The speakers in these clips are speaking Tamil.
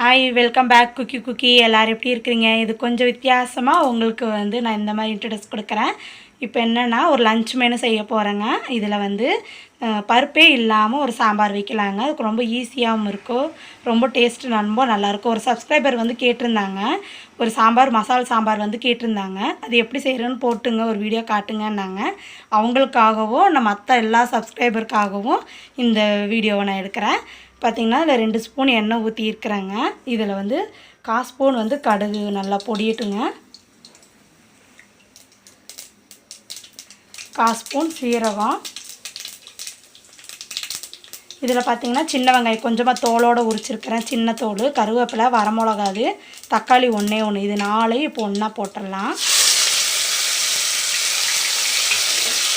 Hi, welcome back cookie cookie. எல்லோரும் எப்படி இருக்கிறீங்க? இது கொஞ்சம் வித்தியாசமாக உங்களுக்கு நான் இந்த மாதிரி இன்ட்ரடியூஸ் கொடுக்குறேன். இப்போ என்னென்னா ஒரு லஞ்ச் மெனு செய்ய போகிறேங்க. இதில் பருப்பே இல்லாமல் ஒரு சாம்பார் வைக்கலாங்க. அதுக்கு ரொம்ப ஈஸியாகவும் இருக்கும், ரொம்ப டேஸ்ட்டு ரொம்ப நல்லாயிருக்கும். ஒரு சப்ஸ்கிரைபர் கேட்டிருந்தாங்க, ஒரு மசாலா சாம்பார் கேட்டிருந்தாங்க. அது எப்படி செய்கிறேன்னு போட்டுங்க, ஒரு வீடியோ காட்டுங்கன்னாங்க. அவங்களுக்காகவும் மற்ற எல்லா சப்ஸ்கிரைபருக்காகவும் இந்த வீடியோவை நான் எடுக்கிறேன். பார்த்திங்கன்னா இதில் 2 ஸ்பூன் எண்ணெய் ஊற்றிருக்கிறேங்க. இதில் 1/4 ஸ்பூன் கடுகு நல்லா பொடியட்டுங்க. 1/4 ஸ்பூன் சீரகம். இதில் பார்த்திங்கன்னா சின்ன வெங்காயம் கொஞ்சமாக தோலோடு உரிச்சிருக்கிறேன், சின்ன தோல். கருவேப்பிலை, வரமிளகாது, தக்காளி 1 இது 4 இப்போ ஒன்றா போட்டுடலாம்.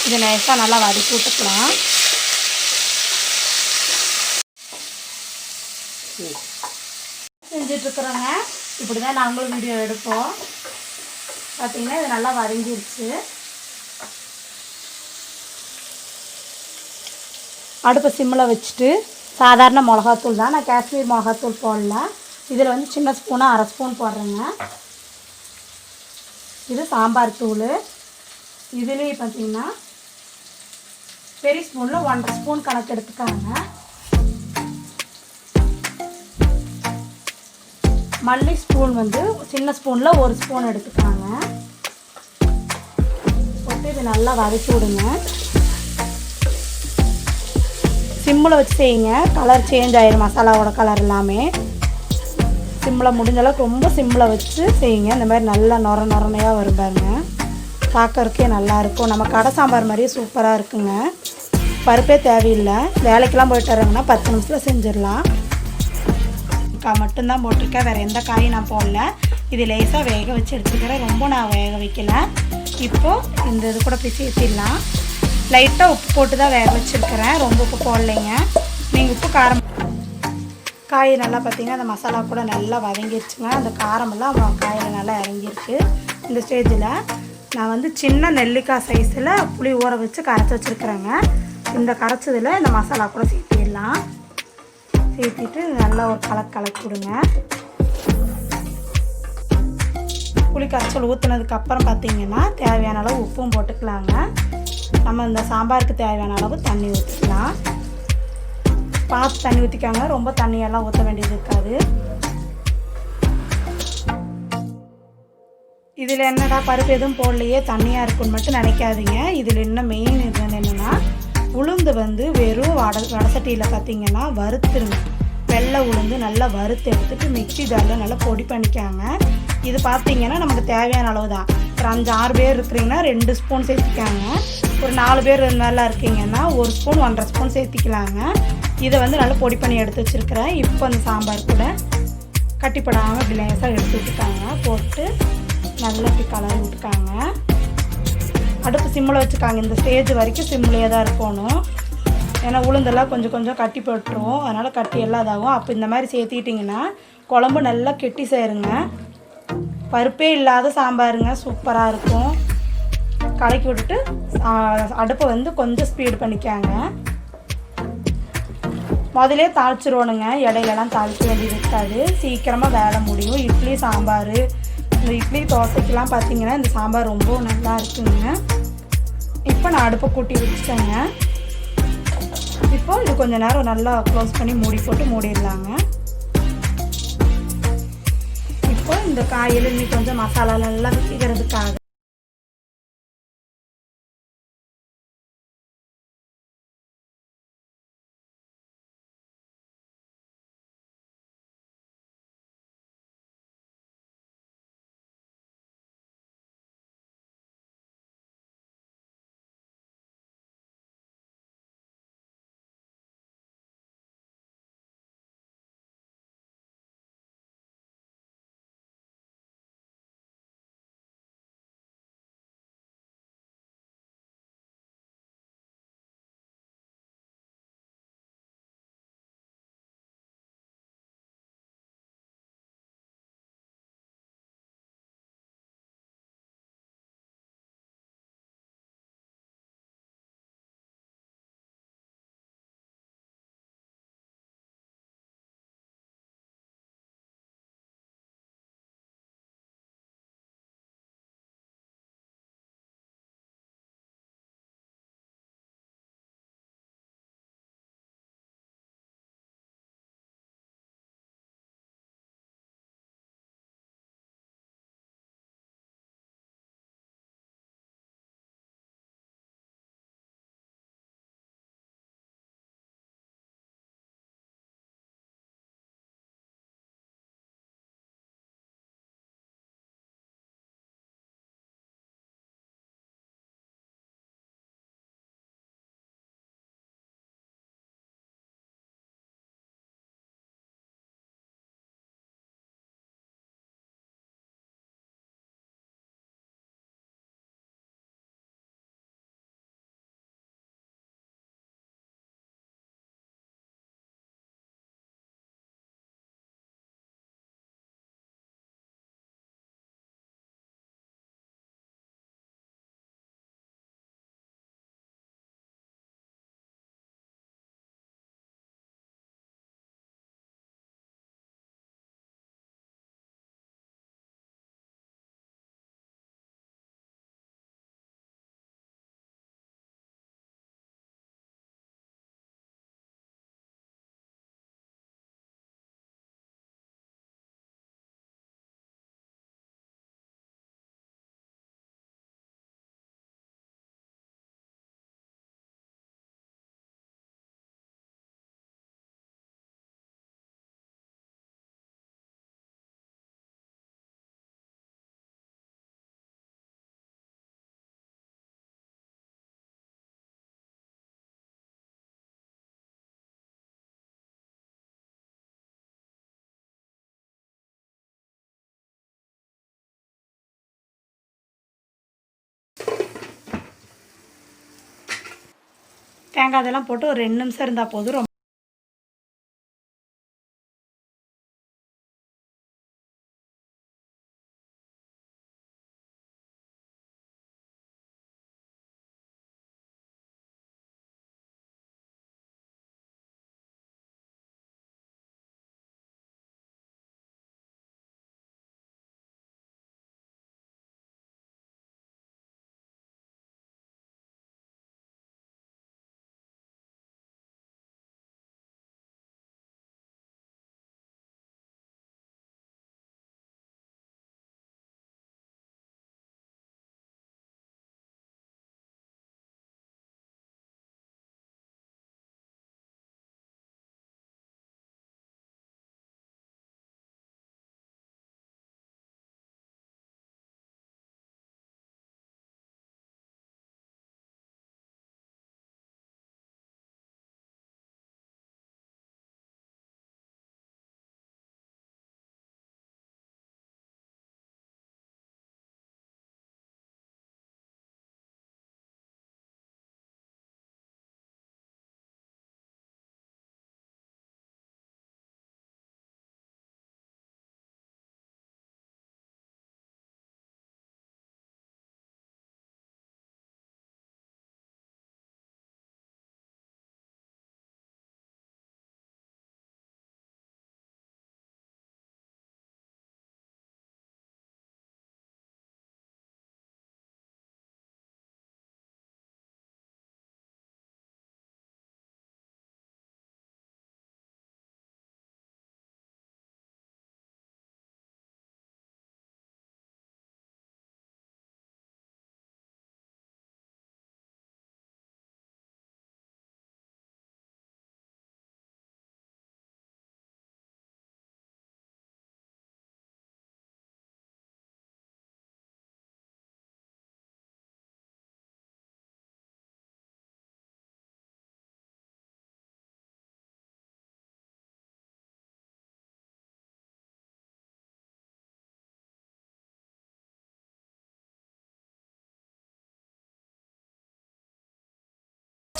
இதை லேசாக நல்லா வதக்கி விட்டுக்கலாம். செஞ்சிட்ருக்குறோங்க. இப்படி தான் நாங்களும் வீடியோ எடுப்போம். பார்த்திங்கன்னா இது நல்லா வதங்கிருச்சு. அடுப்பை சிம்மில் வச்சுட்டு சாதாரண மிளகாத்தூள் தான், நான் காஷ்மீர் மிளகாத்தூள் போடல. இதில் சின்ன ஸ்பூனாக 1/2 ஸ்பூன் போடுறேங்க. இது சாம்பார் தூள். இதுலேயே பார்த்திங்கன்னா பெரிய ஸ்பூனில் 1/2 ஸ்பூன் கணக்கு எடுத்துக்காங்க. மல்லி ஸ்பூன் சின்ன ஸ்பூனில் 1 ஸ்பூன் எடுத்துக்காங்க. போட்டு இது நல்லா வதக்கி விடுங்க. சிம்மில் வச்சு செய்யுங்க, கலர் சேஞ்ச் ஆயிடும், மசாலாவோட கலர் எல்லாமே. சிம்மில் முடிஞ்ச அளவுக்கு ரொம்ப சிம்மில் வச்சு செய்யுங்க. இந்த மாதிரி நல்லா நொரணையாக வரும் பாருங்க, பார்க்கறதுக்கே நல்லாயிருக்கும். நம்ம கடை சாம்பார் மாதிரியே சூப்பராக இருக்குங்க. பருப்பே தேவையில்லை. வேலைக்கெல்லாம் போயிட்டு வர்றாங்கன்னா 10 நிமிஷத்தில் செஞ்சிடலாம். மட்டும்தான் போட்டிருக்கேன், வேறு எந்த காயும் நான் போடல. இது லேசாக வேக வச்சு எடுத்துக்கிறேன், ரொம்ப நான் வேக வைக்கல. இப்போது இந்த இது கூட போய் சேர்த்திடலாம். லைட்டாக உப்பு போட்டு தான் வேக வச்சுருக்கிறேன், ரொம்ப உப்பு போடலைங்க. நீங்கள் உப்பு காரம் காய் நல்லா பார்த்திங்கன்னா அந்த மசாலா கூட நல்லா வதங்கிருச்சுங்க. அந்த காரமெல்லாம் காயில் நல்லா இறங்கிருக்கு. இந்த ஸ்டேஜில் நான் சின்ன நெல்லிக்காய் சைஸில் புளி ஊற வச்சு கரைச்சி வச்சுருக்குறேங்க. இந்த கரைச்சதில் இந்த மசாலா கூட சேர்த்திடலாம். சேர்த்திட்டு நல்லா ஒரு கலக்கி விடுங்க. புளி கரைச்சல் ஊற்றுனதுக்கப்புறம் பார்த்திங்கன்னா தேவையான அளவு உப்பும் போட்டுக்கலாங்க. நம்ம இந்த சாம்பாருக்கு தேவையான அளவு தண்ணி ஊற்றிக்கலாம். பார்த்து தண்ணி ஊற்றிக்காங்க, ரொம்ப தண்ணியெல்லாம் ஊற்ற வேண்டியது இருக்காது. இதில் என்னடா பருப்பு எதுவும் போடலையே தண்ணியாக இருக்குன்னு மட்டும் நினைக்காதீங்க. இதில் இன்னும் மெயின் இது என்னென்னா, உளுந்து வெறும் வடை சட்டியில் பார்த்திங்கன்னா வறுத்துருங்க. வெள்ளை உளுந்து நல்லா வறுத்து எடுத்துகிட்டு மிக்ஸி ஜாரில் நல்லா பொடி பண்ணிக்காங்க. இது பார்த்திங்கன்னா நமக்கு தேவையான அளவு தான். ஒரு 5-6 பேர் இருக்கிறீங்கன்னா 2 ஸ்பூன் சேர்த்திக்காங்க. ஒரு 4 பேர் நல்லா இருக்கீங்கன்னா 1 ஸ்பூன் 1/2 ஸ்பூன் சேர்த்திக்கலாங்க. இதை நல்லா பொடி பண்ணி எடுத்து வச்சுருக்கிறேன். இப்போ அந்த சாம்பார் கூட கட்டிப்படாமல் இப்படி லேசாக எடுத்து விட்டுக்காங்க. போட்டு நல்லா இப்படி கலரி விட்டுக்காங்க. அடுப்பு சிம்மில் வச்சுக்காங்க. இந்த ஸ்டேஜ் வரைக்கும் சிம்மிலே தான் இருக்கணும். ஏன்னா உளுந்தெல்லாம் கொஞ்சம் கொஞ்சம் கட்டி போட்டுருவோம், அதனால் கட்டி எல்லாம் இதாகும். அப்போ இந்த மாதிரி சேர்த்திட்டிங்கன்னா குழம்பு நல்லா கெட்டி சேருங்க. பருப்பே இல்லாத சாம்பாருங்க, சூப்பராக இருக்கும். கலக்கி விட்டுட்டு அடுப்பை கொஞ்சம் ஸ்பீடு பண்ணிக்காங்க. முதலே தாளிச்சிருவோனுங்க, இடையிலலாம் தாளிக்க வேண்டியது இருக்காது. சீக்கிரமாக வேலை முடியும். இட்லி சாம்பார், இந்த இட்லி தோசைக்கெலாம் பார்த்திங்கன்னா இந்த சாம்பார் ரொம்ப நல்லா இருக்குங்க. இப்போ நான் அடுப்பை கூட்டி வச்சுட்டேங்க. இப்போது இது கொஞ்சம் நேரம் நல்லா க்ளோஸ் பண்ணி மூடி போட்டு மூடிடலாங்க. இப்போ இந்த காயில் இன்னும் கொஞ்சம் மசாலா நல்லா வைக்கிறதுக்காக தேங்காய் இதெல்லாம் போட்டு ஒரு 2 நிமிஷம் இருந்தால் போதும். ரொம்ப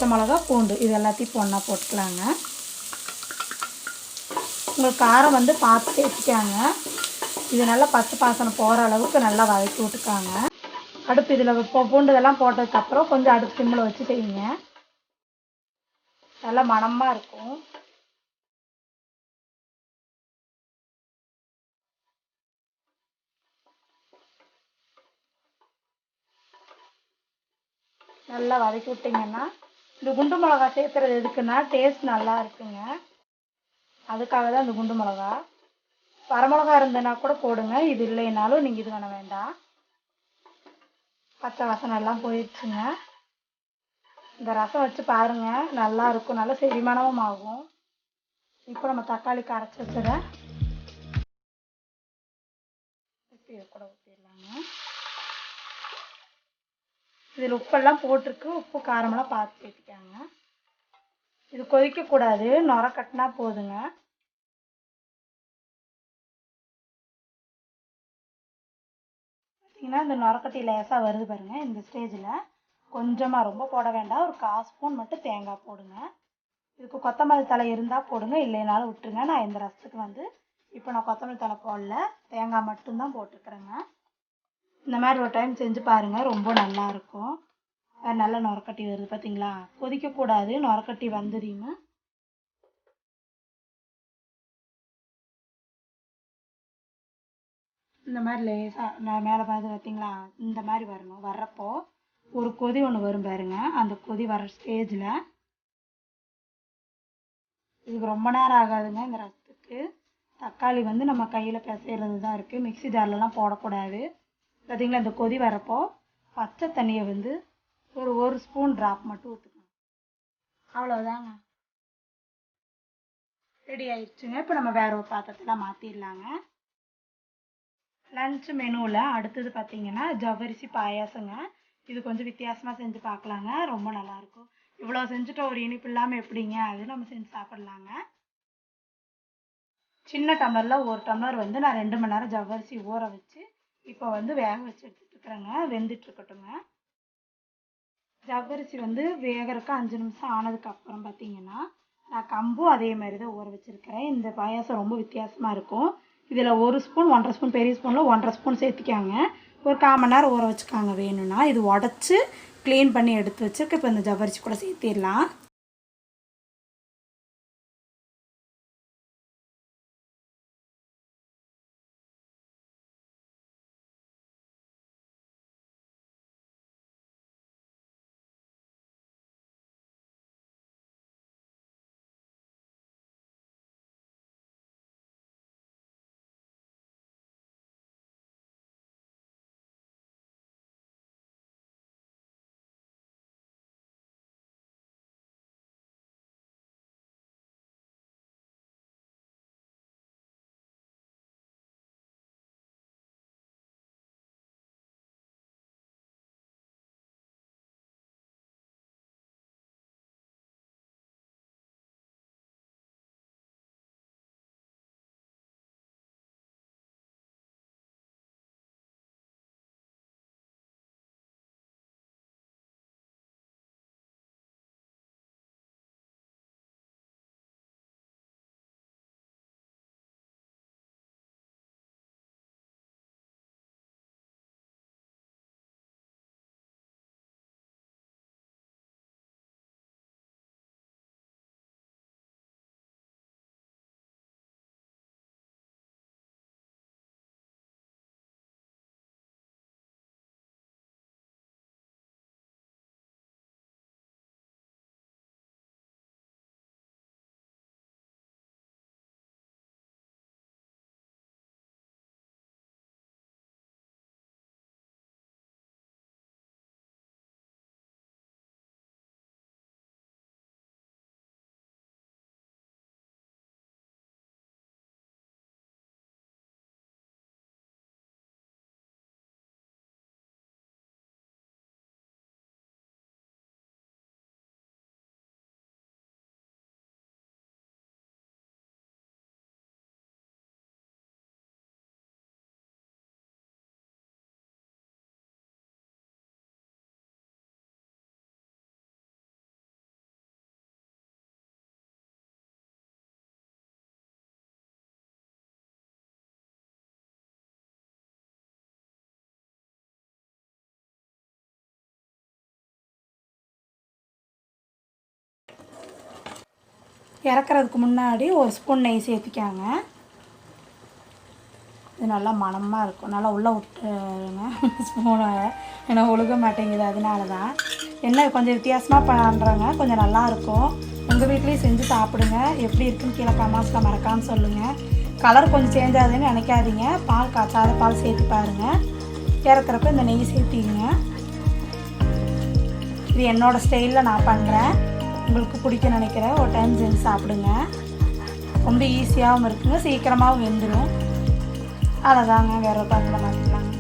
பச்சை மிளகா, பூண்டு இது எல்லாத்தையும் ஒன்றா போட்டுக்கலாங்க. உங்களுக்கு காரம் வந்து பார்த்து சேர்த்துக்காங்க. இது நல்லா பச்சை வாசனை போகிற அளவுக்கு நல்லா வதக்கி விட்டுக்காங்க. அடுப்பு இதில் பூண்டு இதெல்லாம் போட்டதுக்கப்புறம் கொஞ்சம் அடுப்பு சிம்மில் வச்சு செய்யுங்க. நல்லா மணமாக இருக்கும். நல்லா வதக்கி விட்டிங்கன்னா, இந்த குண்டு மிளகா சேர்த்துறது எதுக்குன்னா டேஸ்ட் நல்லா இருக்குங்க. அதுக்காக தான் இந்த குண்டு மிளகா. வரமிளகா இருந்ததுன்னா கூட போடுங்க, இது இல்லைனாலும் நீங்கள் இது பண்ண வேண்டாம். பச்சை வாசனை எல்லாம் போயிடுச்சுங்க. இந்த ரசம் வச்சு பாருங்கள், நல்லா இருக்கும், நல்லா செரிமானமும் ஆகும். இப்போ நம்ம தக்காளிக்கு அரைச்சி வச்சதை இதை கூட ஊற்றிடலாங்க. இதில் உப்பெல்லாம் போட்டிருக்கு, உப்பு காரமெல்லாம் பார்த்து சேர்த்துக்காங்க. இது கொதிக்கக்கூடாது, நுர கட்டினா போதுங்க. பார்த்தீங்கன்னா இந்த நுரக்கட்டி லேசாக வருது பாருங்கள். இந்த ஸ்டேஜில் கொஞ்சமாக, ரொம்ப போட வேண்டாம், ஒரு 1/4 ஸ்பூன் மட்டும் தேங்காய் போடுங்க. இதுக்கு கொத்தமல்லி தழை இருந்தால் போடுங்க, இல்லைனாலும் விட்டுருங்க. நான் இந்த ரசத்துக்கு வந்து இப்போ நான் கொத்தமல்லி தழை போடல, தேங்காய் மட்டும்தான் போட்டுக்கிறேங்க. இந்த மாதிரி ஒரு டைம் செஞ்சு பாருங்கள், ரொம்ப நல்லாயிருக்கும். நல்ல நுரக்கட்டி வருது பார்த்தீங்களா? கொதிக்கக்கூடாது, நுரக்கட்டி வந்துடுங்க. இந்த மாதிரி லேசாக நான் மேலே பார்த்து பார்த்தீங்களா, இந்த மாதிரி வரணும். வர்றப்போ ஒரு கொதி ஒன்று வரும் பாருங்க. அந்த கொதி வர ஸ்டேஜில், இதுக்கு ரொம்ப நேரம் ஆகாதுங்க இந்த ரசத்துக்கு. தக்காளி வந்து நம்ம கையில் பிசைறது தான் இருக்குது, மிக்ஸி ஜார்லலாம் போடக்கூடாது. பார்த்தீங்களா, இந்த கொதி வரப்போ பச்சை தண்ணியை வந்து ஒரு ஸ்பூன் ட்ராப் மட்டும் ஊற்றுக்கணும். அவ்வளோதாங்க, ரெடி ஆயிடுச்சுங்க. இப்போ நம்ம வேற ஒரு பாத்திரத்தில் மாற்றிடலாங்க. லன்ச் மெனுவில் அடுத்தது பார்த்தீங்கன்னா ஜவ்வரிசி பாயாசங்க. இது கொஞ்சம் வித்தியாசமாக செஞ்சு பார்க்கலாங்க, ரொம்ப நல்லாயிருக்கும். இவ்வளோ செஞ்சுட்டு ஒரு இனிப்பு இல்லாமல் எப்படிங்க, அது நம்ம செஞ்சு சாப்பிட்லாங்க. சின்ன டம்ளரில் 1 டம்ளர் வந்து நான் 2 மணி நேரம் ஜவ்வரிசி ஊற வச்சு இப்போ வந்து வேக வச்சு எடுத்துட்டுருக்குறேங்க. வெந்துட்டுருக்கட்டுங்க. ஜவ்வரிசி வந்து வேகறதுக்கு 5 நிமிஷம் ஆனதுக்கப்புறம் பார்த்தீங்கன்னா நான் கம்பும் அதே மாதிரி தான் ஊற வச்சுருக்கிறேன். இந்த பாயாசம் ரொம்ப வித்தியாசமாக இருக்கும். இதில் 1 ஸ்பூன் 1.5 ஸ்பூன், பெரிய ஸ்பூனில் 1.5 ஸ்பூன் சேர்த்திக்காங்க. ஒரு 1/4 மணி நேரம் ஊற வச்சுக்காங்க. வேணும்னா இது உடச்சி க்ளீன் பண்ணி எடுத்து வச்சுருக்கு. இப்போ இந்த ஜவ்வரிசி கூட சேர்த்திடலாம். இறக்குறதுக்கு முன்னாடி 1 ஸ்பூன் நெய் சேர்த்திக்காங்க. இது நல்லா மணமாக இருக்கும். நல்லா உள்ளே விட்டுருங்க ஸ்பூனை, ஏன்னா ஒழுக மாட்டேங்குது. அதனால தான் என்ன கொஞ்சம் வித்தியாசமாக பண்ணுறாங்க. கொஞ்சம் நல்லாயிருக்கும். உங்கள் வீட்லேயும் செஞ்சு சாப்பிடுங்க. எப்படி இருக்குன்னு கீழே கமெண்ட்ஸில் மறக்காமல் சொல்லுங்கள். கலர் கொஞ்சம் சேஞ்ச் ஆகுதுன்னு நினைக்காதீங்க. பால் காய்ச்சாத பால் சேர்த்து பாருங்கள். இறக்குறப்ப இந்த நெய் சேர்த்திங்க. இது என்னோடய ஸ்டைலில் நான் பண்ணுறேன். உங்களுக்கு பிடிக்க நினைக்கிறேன். ஒரு டைம் செஞ்சு சாப்பிடுங்க. ரொம்ப ஈஸியாகவும் இருக்குங்க, சீக்கிரமாகவும் வெந்துடும். அவ்வளோதாங்க, வேறு ஒரு பாத்திரம் மாற்றிக்கலாங்க.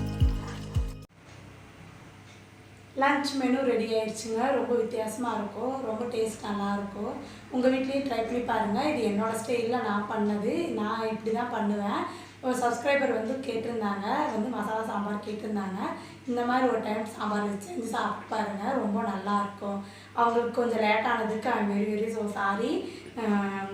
லன்ச் மெனு ரெடி ஆயிடுச்சுங்க. ரொம்ப வித்தியாசமாக இருக்கும். ரொம்ப டேஸ்ட் நல்லாயிருக்கும். உங்கள் வீட்லேயும் ட்ரை பண்ணி பாருங்கள். இது என்னோடய ஸ்டைலில் நான் பண்ணது. நான் இப்படி தான் பண்ணுவேன். ஒரு சப்ஸ்கிரைபர் வந்து கேட்டிருந்தாங்க, வந்து மசாலா சாம்பார் கேட்டிருந்தாங்க. இந்த மாதிரி ஒரு டைம் சாம்பார் வச்சு செஞ்சு சாப்பிட்டு பாருங்கள். ரொம்ப நல்லாயிருக்கும். அவங்களுக்கு கொஞ்சம் லேட்டானதுக்கு I very very so sorry.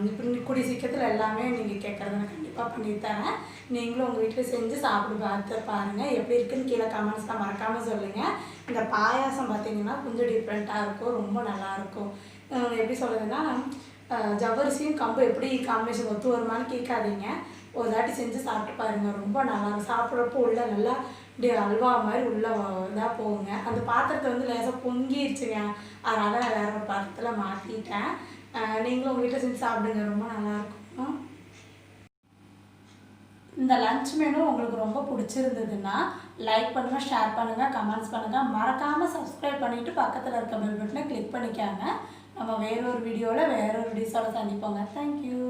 இப்படி கூடிய சீக்கிரத்தில் எல்லாமே நீங்கள் கேட்குறத நான் கண்டிப்பாக பண்ணித்தரேன். நீங்களும் உங்கள் வீட்டில் செஞ்சு சாப்பிட்டு பார்த்து பாருங்கள். எப்படி இருக்குன்னு கீழே கமெண்ட்ஸில் மறக்காமல் சொல்லுங்கள். இந்த பாயாசம் பார்த்திங்கன்னா கொஞ்சம் டிஃப்ரெண்ட்டாக இருக்கும். ரொம்ப நல்லாயிருக்கும். எப்படி சொல்கிறதுன்னா, ஜவ்வரிசியும் கம்பு எப்படி காம்பினேஷன் ஒத்து வருமானு கேட்காதீங்க. ஒரு தாட்டி செஞ்சு சாப்பிட்டு பாருங்கள். ரொம்ப நல்லாயிருக்கும். சாப்பிட்றப்போ உள்ள நல்லா இப்படி அல்வா மாதிரி உள்ளே இதாக போகுங்க. அந்த பாத்திரத்தை வந்து லேசாக பொங்கிடுச்சுங்க. அதனால் நான் வேறு ஒரு பாத்திரத்தில் மாற்றிட்டேன். நீங்களும் உங்கள் வீட்டில் செஞ்சு சாப்பிடுங்க. ரொம்ப நல்லாயிருக்கும். இந்த லன்ச் மெனு உங்களுக்கு ரொம்ப பிடிச்சிருந்ததுன்னா லைக் பண்ணுங்கள், ஷேர் பண்ணுங்கள், கமெண்ட்ஸ் பண்ணுங்கள். மறக்காமல் சப்ஸ்கிரைப் பண்ணிவிட்டு பக்கத்தில் இருக்க பெல் பட்டனை கிளிக் பண்ணிக்காங்க. நம்ம வேறொரு வீடியோவில் வேறொரு டிஷ்ஷோட சந்திப்போங்க. தேங்க்யூ.